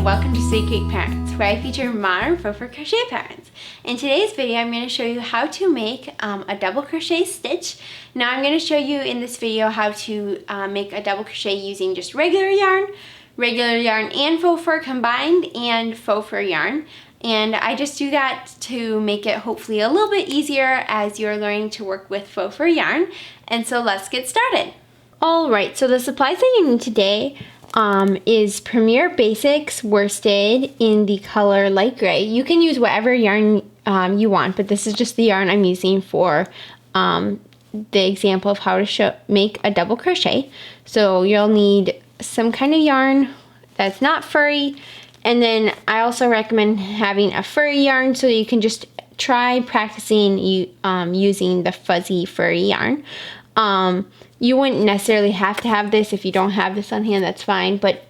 welcome to sweetcreekpatterns, where I feature modern faux fur crochet patterns. In today's video, I'm going to show you how to make a double crochet stitch. Now I'm going to show you in this video how to make a double crochet using just regular yarn and faux fur combined, and faux fur yarn. And I just do that to make it hopefully a little bit easier as you're learning to work with faux fur yarn. And so let's get started. Alright, so the supplies that you need today is Premier Basics worsted in the color light gray. You can use whatever yarn you want, but this is just the yarn I'm using for the example of how to make a double crochet. So you'll need some kind of yarn that's not furry, and then I also recommend having a furry yarn so you can just try practicing using the fuzzy furry yarn. You wouldn't necessarily have to have this. If you don't have this on hand, that's fine, but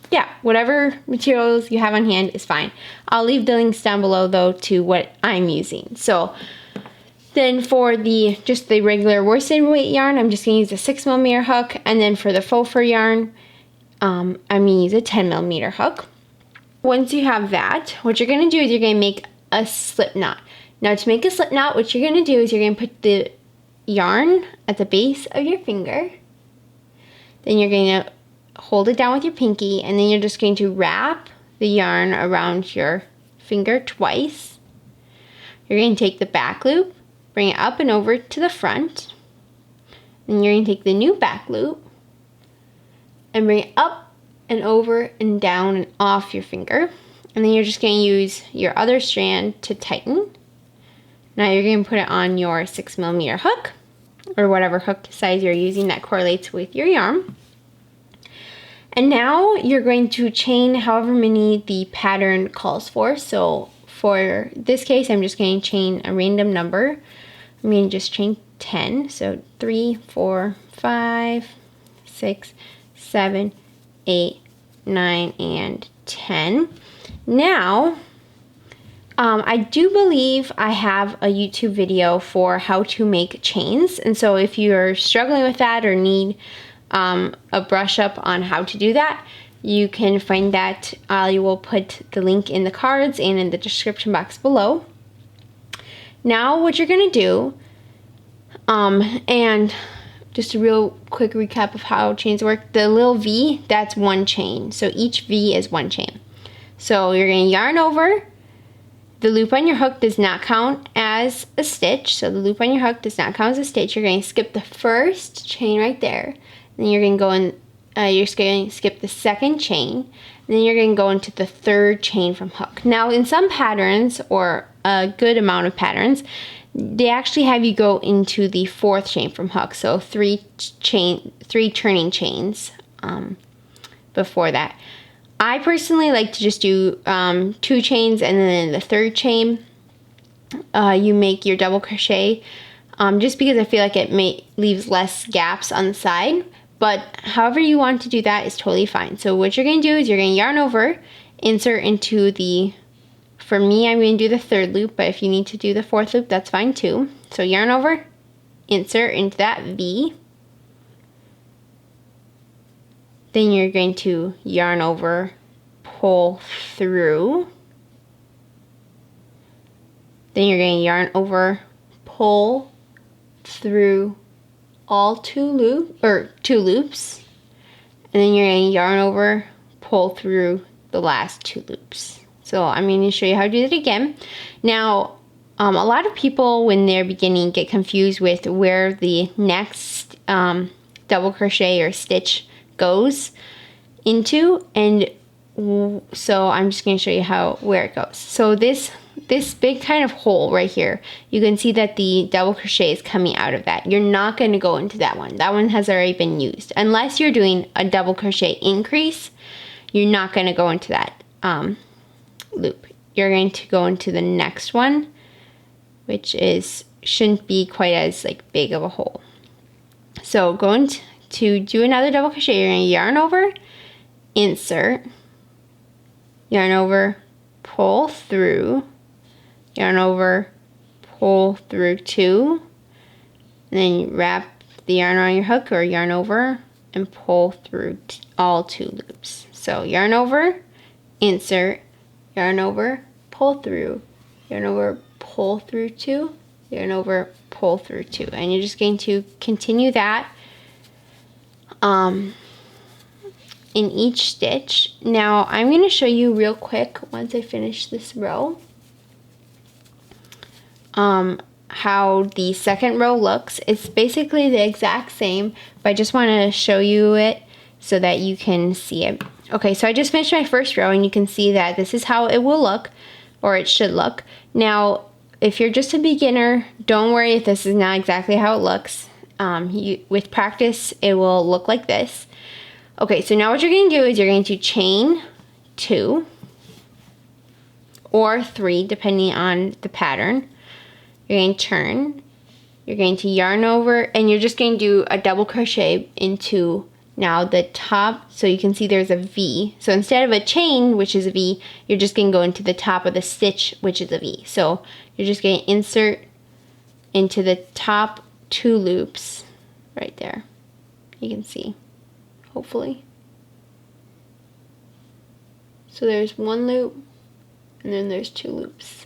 yeah, whatever materials you have on hand is fine. I'll leave the links down below though to what I'm using. So then for just the regular worsted weight yarn, I'm just going to use a 6mm hook, and then for the faux fur yarn, I'm going to use a 10mm hook. Once you have that, what you're going to do is you're going to make a slip knot. Now to make a slip knot, what you're going to do is you're going to put the yarn at the base of your finger. Then you're going to hold it down with your pinky, and then you're just going to wrap the yarn around your finger twice. You're going to take the back loop, bring it up and over to the front. Then you're going to take the new back loop and bring it up and over and down and off your finger. And then you're just going to use your other strand to tighten. Now you're going to put it on your 6mm hook, or whatever hook size you're using that correlates with your yarn. And now you're going to chain however many the pattern calls for. So for this case, I'm just going to chain a random number. I'm going to just chain 10. So 3, 4, 5, 6, 7, 8, 9, and 10. Now, I do believe I have a YouTube video for how to make chains, and so if you're struggling with that or need a brush up on how to do that, you can find that. I will put the link in the cards and in the description box below. Now what you're going to do, and just a real quick recap of how chains work, the little V, that's one chain, so each V is one chain. So you're going to yarn over. The loop on your hook does not count as a stitch, so the loop on your hook does not count as a stitch. You're going to skip the first chain right there, then you're going to go in, you're going to skip the second chain, and then you're going to go into the third chain from hook. Now in some patterns, or a good amount of patterns, they actually have you go into the fourth chain from hook, so three turning chains before that. I personally like to just do 2 chains, and then in the third chain you make your double crochet, just because I feel like it leaves less gaps on the side, but however you want to do that is totally fine. So what you're going to do is you're going to yarn over, insert into the, for me I'm going to do the third loop, but if you need to do the fourth loop, that's fine too. So yarn over, insert into that V. Then you're going to yarn over, pull through. Then you're going to yarn over, pull through all 2 loops. And then you're going to yarn over, pull through the last 2 loops. So I'm going to show you how to do it again. Now, a lot of people when they're beginning get confused with where the next double crochet or stitch goes into, and so I'm just going to show you where it goes. So this big kind of hole right here, you can see that the double crochet is coming out of that. You're not going to go into that one. That one has already been used. Unless you're doing a double crochet increase, you're not going to go into that loop. You're going to go into the next one, which shouldn't be quite as big of a hole. So going to do another double crochet, you're going to yarn over, insert, yarn over, pull through, yarn over, pull through 2, and then you wrap the yarn around your hook, or yarn over and pull through all 2 loops. So yarn over, insert, yarn over, pull through, yarn over, pull through 2, yarn over, pull through 2, and you're just going to continue that in each stitch. Now I'm going to show you real quick once I finish this row how the second row looks. It's basically the exact same, but I just want to show you it so that you can see it. Okay, so I just finished my first row and you can see that this is how it will look, or it should look. Now if you're just a beginner, don't worry if this is not exactly how it looks. With practice it will look like this. Okay, so now what you're going to do is you're going to chain 2 or 3 depending on the pattern. You're going to turn, you're going to yarn over, and you're just going to do a double crochet into now the top, so you can see there's a V. So instead of a chain, which is a V, you're just going to go into the top of the stitch, which is a V. So you're just going to insert into the top 2 loops right there. You can see, hopefully. So there's 1 loop, and then there's 2 loops.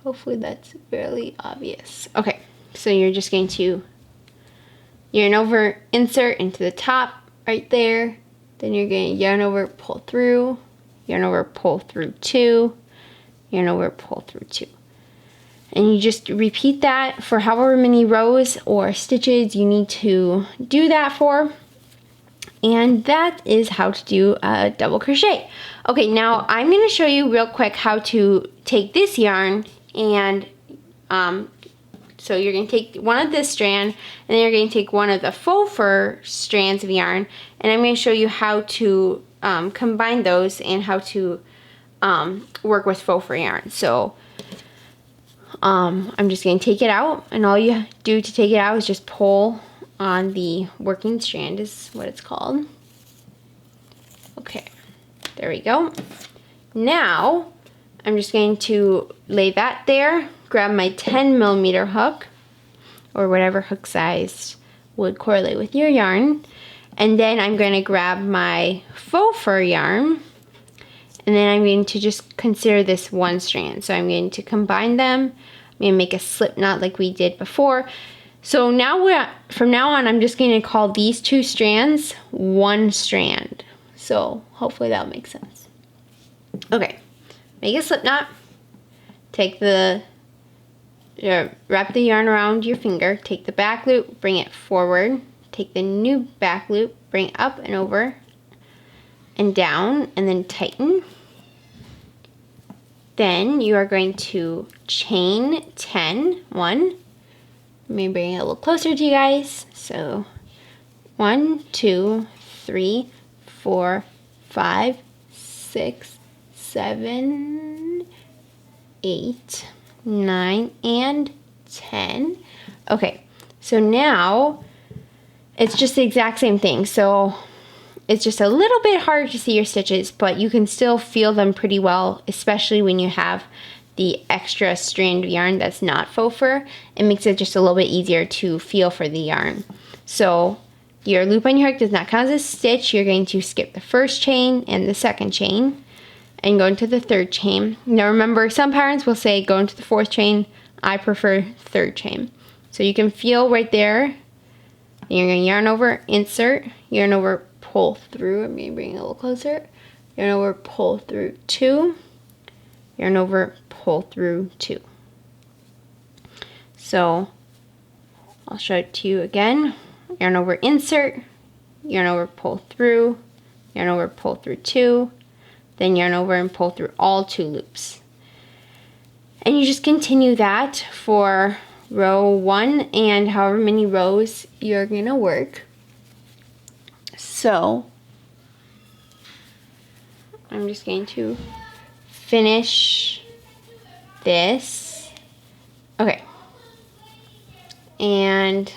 Hopefully that's fairly obvious. Okay, so you're just going to yarn over, insert into the top right there. Then you're going to yarn over, pull through, yarn over, pull through 2, yarn over, pull through 2. And you just repeat that for however many rows or stitches you need to do that for. And that is how to do a double crochet. Okay, now I'm going to show you real quick how to take this yarn and so you're going to take one of this strand, and then you're going to take one of the faux fur strands of yarn, and I'm going to show you how to combine those and how to work with faux fur yarn. So I'm just going to take it out, and all you do to take it out is just pull on the working strand, is what it's called. Okay, there we go. Now I'm just going to lay that there, grab my 10mm hook, or whatever hook size would correlate with your yarn, and then I'm going to grab my faux fur yarn, and then I'm going to just consider this one strand. So I'm going to combine them. I'm going to make a slip knot like we did before. So now from now on, I'm just going to call these 2 strands one strand. So hopefully that'll make sense. Okay. Make a slip knot, take the, wrap the yarn around your finger, take the back loop, bring it forward, take the new back loop, bring it up and over and down, and then tighten. Then you are going to chain 10, 1, let me bring it a little closer to you guys. So 1, 2, 3, 4, 5, 6, 7, 8, 9, and 10. Okay, so now it's just the exact same thing. So it's just a little bit harder to see your stitches, but you can still feel them pretty well, especially when you have the extra strand of yarn that's not faux fur. It makes it just a little bit easier to feel for the yarn. So your loop on your hook does not count as a stitch. You're going to skip the first chain and the second chain and go into the third chain. Now remember, some patterns will say go into the 4th chain. I prefer 3rd chain. So you can feel right there. And you're going to yarn over, insert, yarn over, pull through. I'm going to bring it a little closer. Yarn over, pull through 2, yarn over, pull through 2. So I'll show it to you again. Yarn over, insert, yarn over, pull through, yarn over, pull through 2, then yarn over and pull through all 2 loops. And you just continue that for row 1 and however many rows you're going to work. So I'm just going to finish this. Okay. And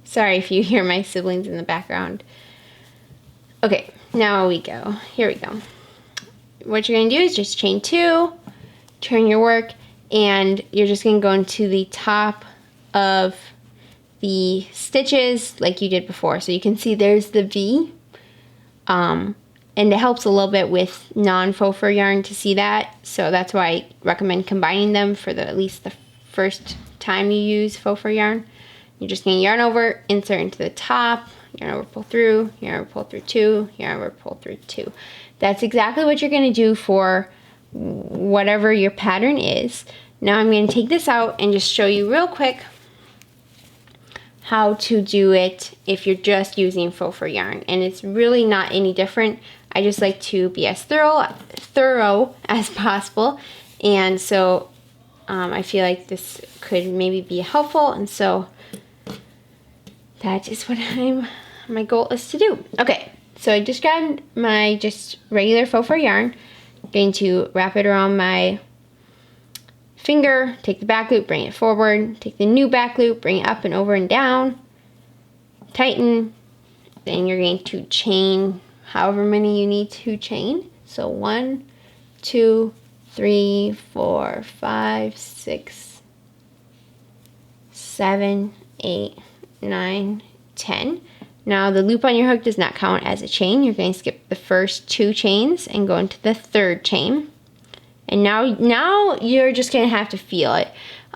sorry if you hear my siblings in the background. Okay, now we go. Here we go. What you're going to do is just chain 2, turn your work, and you're just going to go into the top of the stitches like you did before. So you can see there's the V, and and it helps a little bit with non-faux fur yarn to see that. So that's why I recommend combining them for at least the first time you use faux fur yarn. You're just going to yarn over, insert into the top, yarn over, pull through, yarn over, pull through 2, yarn over, pull through 2. That's exactly what you're going to do for whatever your pattern is. Now I'm going to take this out and just show you real quick how to do it if you're just using faux fur yarn. And it's really not any different. I just like to be as thorough as possible. And so I feel like this could maybe be helpful. And so that is what my goal is to do. Okay, so I just grabbed my regular faux fur yarn. I'm going to wrap it around my finger, take the back loop, bring it forward, take the new back loop, bring it up and over and down, tighten, then you're going to chain however many you need to chain. So 1, 2, 3, 4, 5, 6, 7, 8, 9, 10. Now the loop on your hook does not count as a chain. You're going to skip the first 2 chains and go into the 3rd chain. And now you're just going to have to feel it.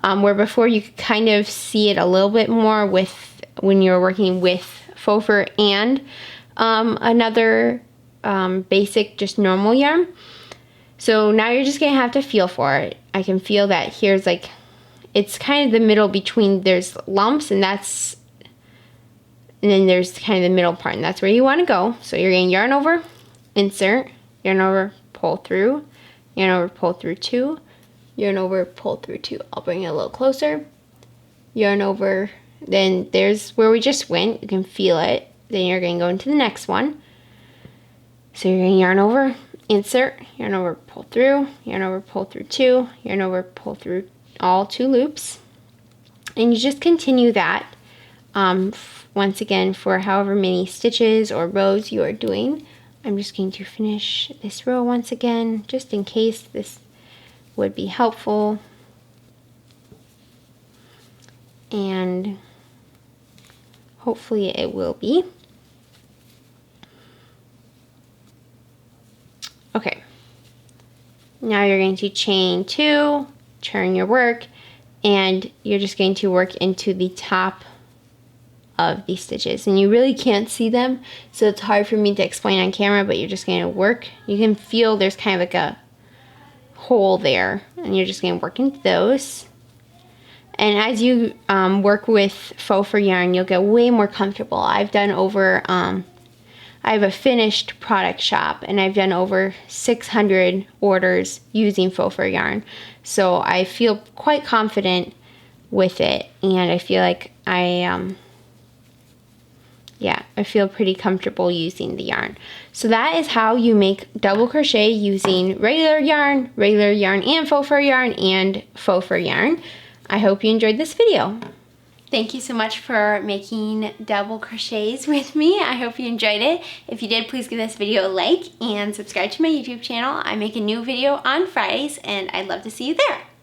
Where before you could kind of see it a little bit more when you're working with faux fur and another basic, just normal yarn. So now you're just going to have to feel for it. I can feel that here's like, it's kind of the middle between, there's lumps and then there's kind of the middle part, and that's where you want to go. So you're going to yarn over, insert, yarn over, pull through, yarn over, pull through 2, yarn over, pull through 2. I'll bring it a little closer. Yarn over, then there's where we just went. You can feel it. Then you're going to go into the next one. So you're going to yarn over, insert, yarn over, pull through, yarn over, pull through 2, yarn over, pull through all 2 loops. And you just continue that once again for however many stitches or rows you are doing. I'm just going to finish this row once again, just in case this would be helpful. And hopefully it will be. Okay. Now you're going to chain 2, turn your work, and you're just going to work into the top of these stitches, and you really can't see them, so it's hard for me to explain on camera, but you're just going to work. You can feel there's kind of like a hole there, and you're just going to work into those. And as you work with faux fur yarn, you'll get way more comfortable. I've done over I have a finished product shop, and I've done over 600 orders using faux fur yarn, so I feel quite confident with it, and I feel like I feel pretty comfortable using the yarn. So that is how you make double crochet using regular yarn and faux fur yarn, and faux fur yarn. I hope you enjoyed this video. Thank you so much for making double crochets with me. I hope you enjoyed it. If you did, please give this video a like and subscribe to my YouTube channel. I make a new video on Fridays, and I'd love to see you there.